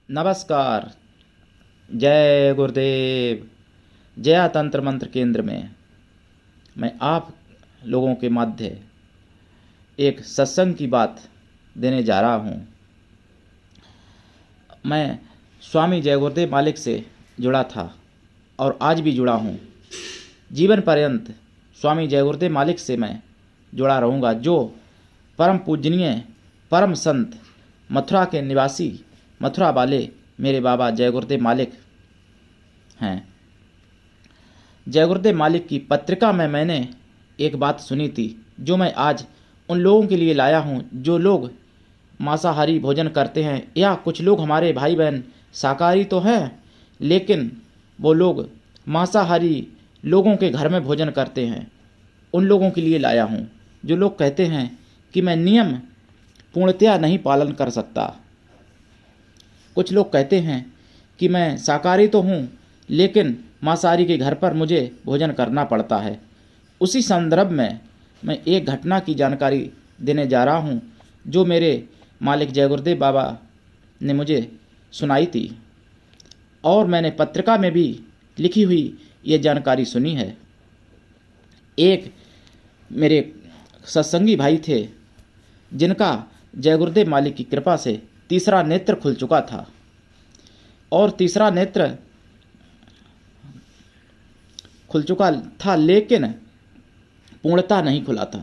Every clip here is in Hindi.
नमस्कार। जय गुरुदेव। जया तंत्र मंत्र केंद्र में मैं आप लोगों के मध्य एक सत्संग की बात देने जा रहा हूँ। मैं स्वामी जय गुरुदेव मालिक से जुड़ा था और आज भी जुड़ा हूँ। जीवन पर्यंत स्वामी जय गुरुदेव मालिक से मैं जुड़ा रहूँगा, जो परम पूजनीय परम संत मथुरा के निवासी मथुरा वाले मेरे बाबा जय गुरुदेव मालिक हैं। जय गुरुदेव मालिक की पत्रिका में मैंने एक बात सुनी थी, जो मैं आज उन लोगों के लिए लाया हूँ जो लोग मांसाहारी भोजन करते हैं, या कुछ लोग हमारे भाई बहन शाकाहारी तो हैं लेकिन वो लोग मांसाहारी लोगों के घर में भोजन करते हैं। उन लोगों के लिए लाया हूँ जो लोग कहते हैं कि मैं नियम पूर्णतया नहीं पालन कर सकता। कुछ लोग कहते हैं कि मैं शाकाहारी तो हूँ लेकिन मांसाहारी के घर पर मुझे भोजन करना पड़ता है। उसी संदर्भ में मैं एक घटना की जानकारी देने जा रहा हूँ जो मेरे मालिक जय गुरुदेव बाबा ने मुझे सुनाई थी, और मैंने पत्रिका में भी लिखी हुई ये जानकारी सुनी है। एक मेरे सत्संगी भाई थे जिनका जय गुरुदेव मालिक की कृपा से तीसरा नेत्र खुल चुका था, और तीसरा नेत्र खुल चुका था लेकिन पूर्णता नहीं खुला था।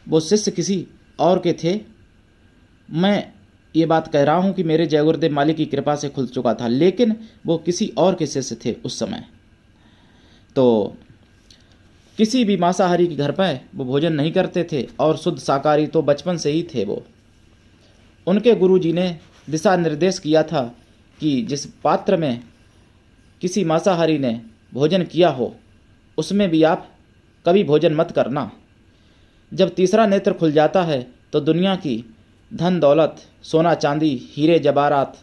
वो शिष्य किसी और के थे। मैं ये बात कह रहा हूँ कि मेरे जय गुरुदेव मालिक की कृपा से खुल चुका था, लेकिन वो किसी और के शिष्य थे उस समय। तो किसी भी मांसाहारी के घर पर वो भोजन नहीं करते थे, और शुद्ध शाकाहारी तो बचपन से ही थे वो। उनके गुरुजी ने दिशा निर्देश किया था कि जिस पात्र में किसी मांसाहारी ने भोजन किया हो उसमें भी आप कभी भोजन मत करना। जब तीसरा नेत्र खुल जाता है तो दुनिया की धन दौलत, सोना चांदी, हीरे जवाहरात,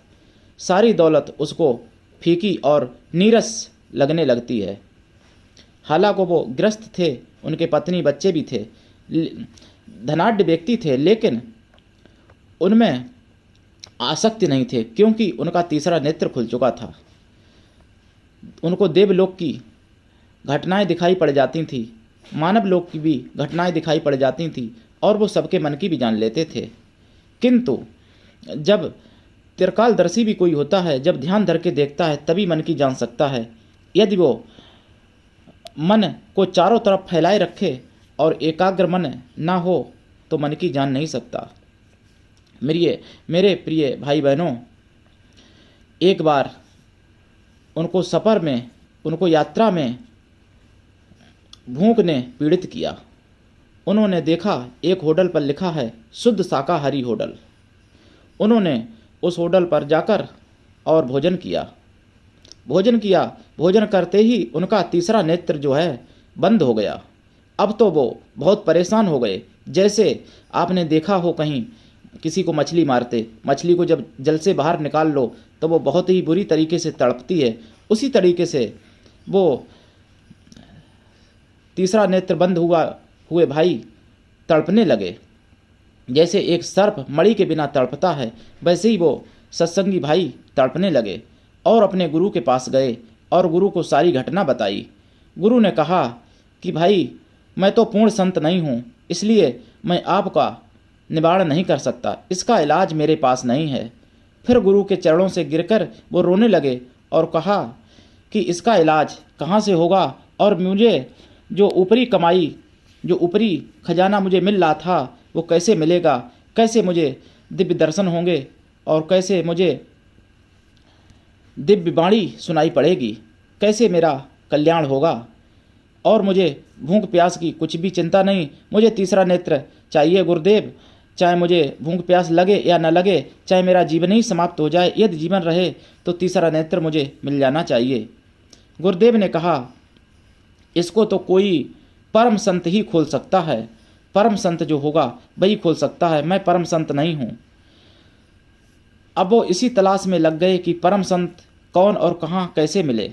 सारी दौलत उसको फीकी और नीरस लगने लगती है। हालांकि वो गृहस्थ थे, उनके पत्नी बच्चे भी थे, धनाढ्य व्यक्ति थे, लेकिन उनमें आसक्ति नहीं थे क्योंकि उनका तीसरा नेत्र खुल चुका था। उनको देवलोक की घटनाएं दिखाई पड़ जाती थी, मानव लोक की भी घटनाएं दिखाई पड़ जाती थी, और वो सबके मन की भी जान लेते थे। किंतु जब त्रिकालदर्शी भी कोई होता है, जब ध्यान धर के देखता है तभी मन की जान सकता है। यदि वो मन को चारों तरफ फैलाए रखे और एकाग्र मन ना हो तो मन की जान नहीं सकता। मेरे प्रिय भाई बहनों, एक बार उनको सफ़र में, उनको यात्रा में भूख ने पीड़ित किया। उन्होंने देखा एक होटल पर लिखा है शुद्ध शाकाहारी होटल। उन्होंने उस होटल पर जाकर और भोजन किया। भोजन करते ही उनका तीसरा नेत्र जो है बंद हो गया। अब तो वो बहुत परेशान हो गए। जैसे आपने देखा हो कहीं किसी को मछली मारते, मछली को जब जल से बाहर निकाल लो तो वो बहुत ही बुरी तरीके से तड़पती है, उसी तरीके से वो तीसरा नेत्र बंद हुए भाई तड़पने लगे। जैसे एक सर्प मणि के बिना तड़पता है, वैसे ही वो सत्संगी भाई तड़पने लगे और अपने गुरु के पास गए और गुरु को सारी घटना बताई। गुरु ने कहा कि भाई, मैं तो पूर्ण संत नहीं हूँ, इसलिए मैं आपका निवारण नहीं कर सकता, इसका इलाज मेरे पास नहीं है। फिर गुरु के चरणों से गिरकर वो रोने लगे और कहा कि इसका इलाज कहाँ से होगा, और मुझे जो ऊपरी कमाई, जो ऊपरी खजाना मुझे मिल रहा था वो कैसे मिलेगा, कैसे मुझे दिव्य दर्शन होंगे, और कैसे मुझे दिव्य वाणी सुनाई पड़ेगी, कैसे मेरा कल्याण होगा। और मुझे भूख प्यास की कुछ भी चिंता नहीं, मुझे तीसरा नेत्र चाहिए गुरुदेव। चाहे मुझे भूख प्यास लगे या न लगे, चाहे मेरा जीवन ही समाप्त हो जाए, यदि जीवन रहे तो तीसरा नेत्र मुझे मिल जाना चाहिए। गुरुदेव ने कहा, इसको तो कोई परम संत ही खोल सकता है, परम संत जो होगा वही खोल सकता है, मैं परम संत नहीं हूँ। अब वो इसी तलाश में लग गए कि परम संत कौन और कहाँ कैसे मिले।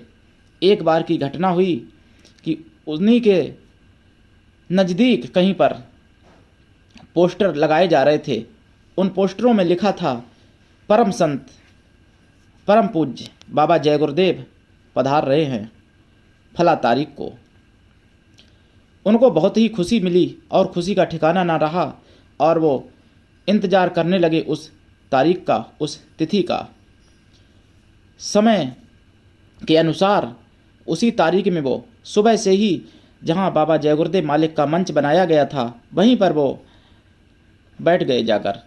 एक बार की घटना हुई कि उन्हीं के नज़दीक कहीं पर पोस्टर लगाए जा रहे थे। उन पोस्टरों में लिखा था परम संत परम पूज्य बाबा जय गुरुदेव पधार रहे हैं फला तारीख को। उनको बहुत ही खुशी मिली और खुशी का ठिकाना ना रहा और वो इंतज़ार करने लगे उस तारीख का, उस तिथि का। समय के अनुसार उसी तारीख में वो सुबह से ही जहाँ बाबा जय गुरुदेव मालिक का मंच बनाया गया था वहीं पर वो बैठ गए जाकर।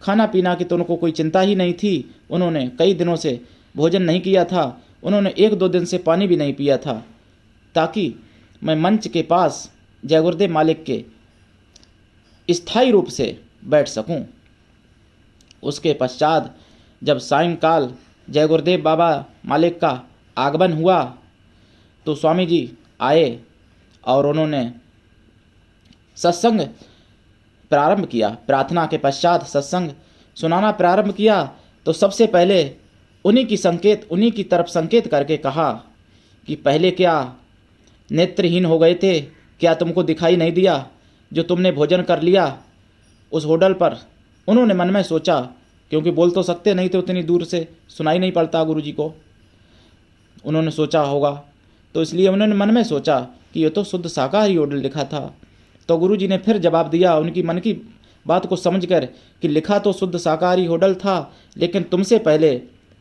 खाना पीना की तो उनको कोई चिंता ही नहीं थी। उन्होंने कई दिनों से भोजन नहीं किया था, उन्होंने 1-2 दिन से पानी भी नहीं पिया था, ताकि मैं मंच के पास जय गुरुदेव मालिक के स्थायी रूप से बैठ सकूं। उसके पश्चात जब सायंकाल जय गुरुदेव बाबा मालिक का आगमन हुआ तो स्वामी जी आए और उन्होंने सत्संग प्रारंभ किया। प्रार्थना के पश्चात सत्संग सुनाना प्रारंभ किया तो सबसे पहले उन्हीं की तरफ संकेत करके कहा कि पहले क्या नेत्रहीन हो गए थे? क्या तुमको दिखाई नहीं दिया जो तुमने भोजन कर लिया उस होटल पर? उन्होंने मन में सोचा, क्योंकि बोल तो सकते नहीं थे, उतनी दूर से सुनाई नहीं पड़ता गुरुजी को। उन्होंने सोचा होगा तो इसलिए उन्होंने मन में सोचा कि ये तो शुद्ध शाकाहारी होटल लिखा था। तो गुरुजी ने फिर जवाब दिया उनकी मन की बात को समझकर कि लिखा तो शुद्ध शाकाहारी होटल था, लेकिन तुमसे पहले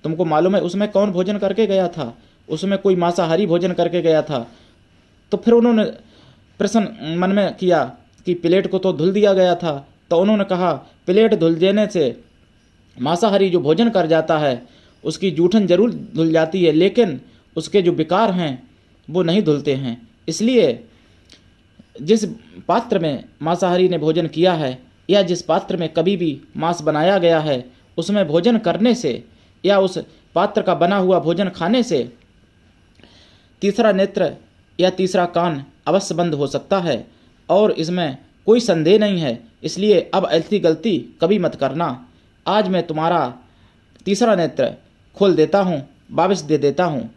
तुमको मालूम है उसमें कौन भोजन करके गया था? उसमें कोई मांसाहारी भोजन करके गया था। तो फिर उन्होंने प्रश्न मन में किया कि प्लेट को तो धुल दिया गया था। तो उन्होंने कहा प्लेट धुल देने से मांसाहारी जो भोजन कर जाता है उसकी जूठन जरूर धुल जाती है, लेकिन उसके जो विकार हैं वो नहीं धुलते हैं। इसलिए जिस पात्र में मांसाहारी ने भोजन किया है या जिस पात्र में कभी भी मांस बनाया गया है उसमें भोजन करने से या उस पात्र का बना हुआ भोजन खाने से तीसरा नेत्र या तीसरा कान अवश्य बंद हो सकता है और इसमें कोई संदेह नहीं है। इसलिए अब ऐसी गलती कभी मत करना। आज मैं तुम्हारा तीसरा नेत्र खोल देता हूँ, वापस दे देता हूँ।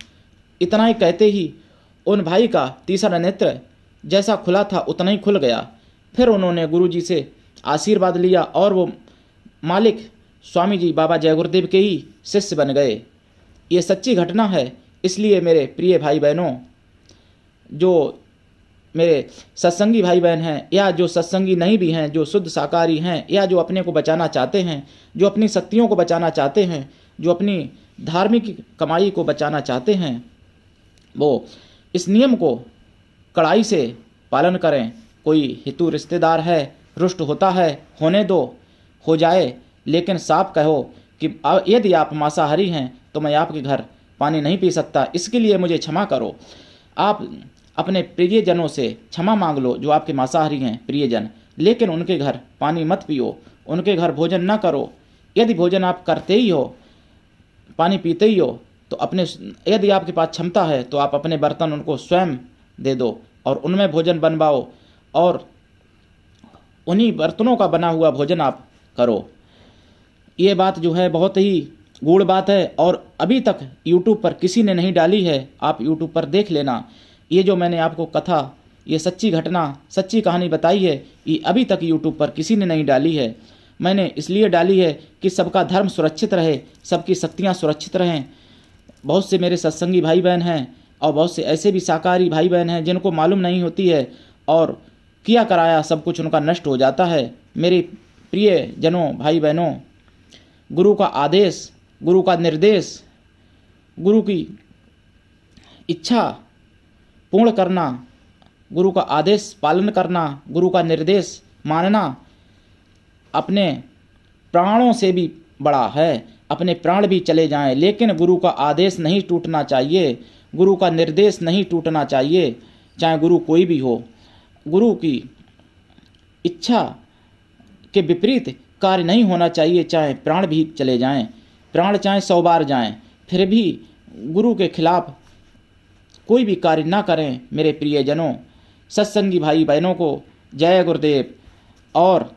इतना ही कहते ही उन भाई का तीसरा नेत्र जैसा खुला था उतना ही खुल गया। फिर उन्होंने गुरुजी से आशीर्वाद लिया और वो मालिक स्वामी जी बाबा जय गुरुदेव के ही शिष्य बन गए। ये सच्ची घटना है। इसलिए मेरे प्रिय भाई बहनों, जो मेरे सत्संगी भाई बहन हैं या जो सत्संगी नहीं भी हैं, जो शुद्ध शाकाहारी हैं या जो अपने को बचाना चाहते हैं, जो अपनी शक्तियों को बचाना चाहते हैं, जो अपनी धार्मिक कमाई को बचाना चाहते हैं, वो इस नियम को कड़ाई से पालन करें। कोई हितू रिश्तेदार है, रुष्ट होता है, होने दो, हो जाए, लेकिन साफ कहो कि यदि आप मांसाहारी हैं तो मैं आपके घर पानी नहीं पी सकता, इसके लिए मुझे क्षमा करो। आप अपने प्रियजनों से क्षमा मांग लो जो आपके मांसाहारी हैं प्रियजन, लेकिन उनके घर पानी मत पियो, उनके घर भोजन न करो। यदि भोजन आप करते ही हो, पानी पीते ही हो, तो अपने यदि आपके पास क्षमता है तो आप अपने बर्तन उनको स्वयं दे दो और उनमें भोजन बनवाओ और उन्हीं बर्तनों का बना हुआ भोजन आप करो। ये बात जो है बहुत ही गूढ़ बात है और अभी तक YouTube पर किसी ने नहीं डाली है। आप YouTube पर देख लेना। ये जो मैंने आपको कथा, ये सच्ची घटना, सच्ची कहानी बताई है, ये अभी तक YouTube पर किसी ने नहीं डाली है। मैंने इसलिए डाली है कि सबका धर्म सुरक्षित रहे, सबकी शक्तियाँ सुरक्षित रहें। बहुत से मेरे सत्संगी भाई बहन हैं और बहुत से ऐसे भी शाकाहारी भाई बहन हैं जिनको मालूम नहीं होती है और किया कराया सब कुछ उनका नष्ट हो जाता है। मेरे प्रिय जनों, भाई बहनों, गुरु का आदेश, गुरु का निर्देश, गुरु की इच्छा पूर्ण करना, गुरु का आदेश पालन करना, गुरु का निर्देश मानना अपने प्राणों से भी बड़ा है। अपने प्राण भी चले जाएं, लेकिन गुरु का आदेश नहीं टूटना चाहिए, गुरु का निर्देश नहीं टूटना चाहिए, चाहे गुरु कोई भी हो। गुरु की इच्छा के विपरीत कार्य नहीं होना चाहिए, चाहे प्राण भी चले जाएं, प्राण चाहे 100 बार जाएं, फिर भी गुरु के खिलाफ कोई भी कार्य ना करें। मेरे प्रियजनों, सत्संगी भाई बहनों को जय गुरुदेव। और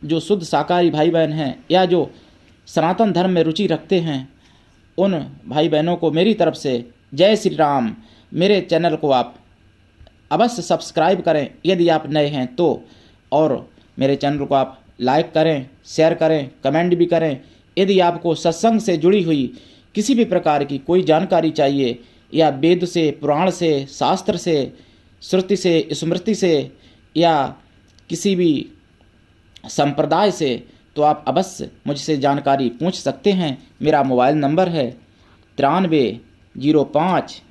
जो शुद्ध शाकाहारी भाई बहन हैं या जो सनातन धर्म में रुचि रखते हैं, उन भाई बहनों को मेरी तरफ से जय श्री राम। मेरे चैनल को आप अवश्य सब्सक्राइब करें यदि आप नए हैं तो, और मेरे चैनल को आप लाइक करें, शेयर करें, कमेंट भी करें। यदि आपको सत्संग से जुड़ी हुई किसी भी प्रकार की कोई जानकारी चाहिए या वेद से, पुराण से, शास्त्र से, श्रुति से, स्मृति से या किसी भी संप्रदाय से, तो आप अवश्य मुझसे जानकारी पूछ सकते हैं। मेरा मोबाइल नंबर है 9305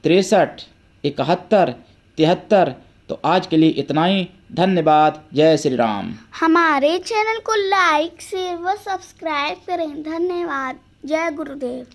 63 71 73। तो आज के लिए इतना ही। धन्यवाद। जय श्री राम। हमारे चैनल को लाइक, शेयर व सब्सक्राइब करें। धन्यवाद। जय गुरुदेव।